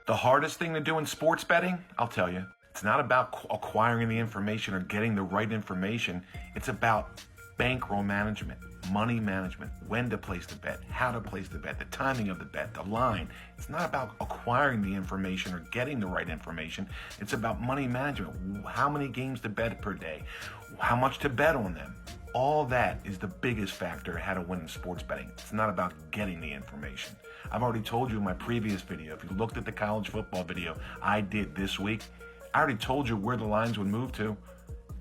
The hardest thing to do in sports betting, I'll tell you, it's not about acquiring the information or getting the right information. It's about bankroll management, money management, when to place the bet, how to place the bet, the timing of the bet, the line. It's not about acquiring the information or getting the right information. It's about money management. How many games to bet per day? How much to bet on them? All that is the biggest factor how to win in sports betting. It's not about getting the information. I've already told you in my previous video, if you looked at the college football video I did this week, I already told you where the lines would move to.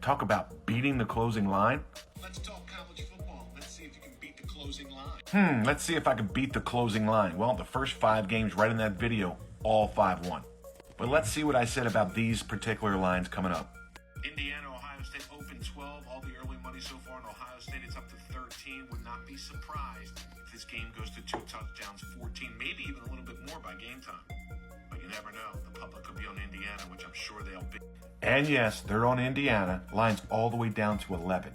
Talk about beating the closing line. Let's talk college football. Let's see if you can beat the closing line. Let's see if I can beat the closing line. Well, the first 5 games right in that video, all 5 won. But let's see what I said about these particular lines coming up. Indiana, Ohio State open 12. All the early money so far in Ohio State, it's up to 13. Would not be surprised if this game goes to 2 touchdowns, 14, maybe even a little bit more by game time. But you never know. The public could be on Indiana, which I'm sure they'll be. And yes, they're on Indiana. Line's all the way down to 11.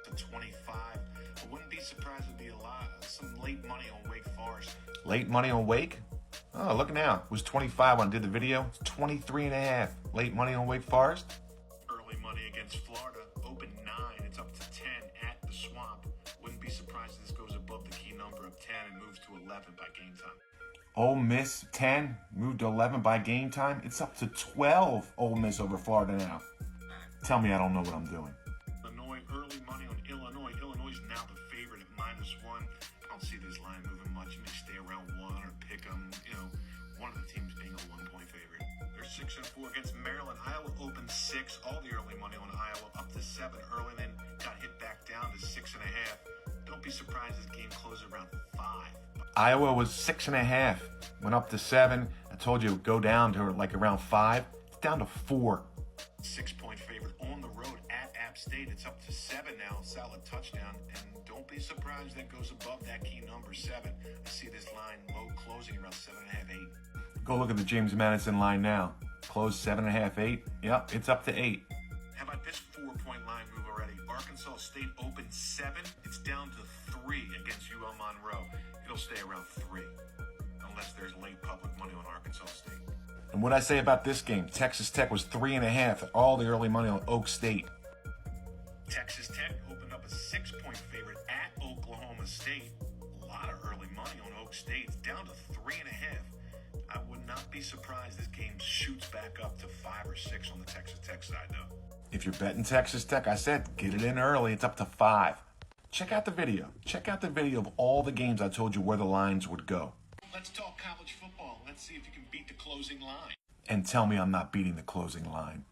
To 25. I wouldn't be surprised if it'd be some late money on Wake Forest. Late money on Wake? Oh, look now. It was 25 when I did the video. It's 23.5. Late money on Wake Forest? Early money against Florida. Open 9. It's up to 10 at the Swamp. Wouldn't be surprised if this goes above the key number of 10 and moves to 11 by game time. Ole Miss 10, moved to 11 by game time. It's up to 12 Ole Miss over Florida now. Tell me I don't know what I'm doing. Illinois, early money on Illinois. Illinois is now the favorite at -1. I don't see this line moving much. You may stay around 1 or pick them. One of the teams being a 1-point favorite. They're 6-4 against Maryland. Iowa opened 6. All the early money on Iowa up to 7 early, then got hit back down to 6.5. Don't be surprised this game closes around 5. Iowa was 6.5, went up to 7. I told you it would go down to like around 5. It's down to 4. 6-point favorite on the road at App State. It's up to 7 now, solid touchdown. And don't be surprised that goes above that key number 7. I see this line low closing around 7.5, 8. Go look at the James Madison line now. Closed 7.5, 8. Yep, it's up to 8. How about this 4-point line move already? Arkansas State opened 7. It's down to 3 against UL Monroe. It'll stay around 3 unless there's late public money on Arkansas State. And what I say about this game, Texas Tech was 3.5. All the early money on Oak State. Texas Tech opened up a 6-point favorite at Oklahoma State. A lot of early money on Oak State. It's down to 3.5. I would not be surprised this game shoots back up to 5 or 6 on the Texas Tech side, though. If you're betting Texas Tech, I said, get it in early. It's up to 5. Check out the video. Check out the video of all the games I told you where the lines would go. Let's talk college football. Let's see if you can beat the closing line. And tell me I'm not beating the closing line.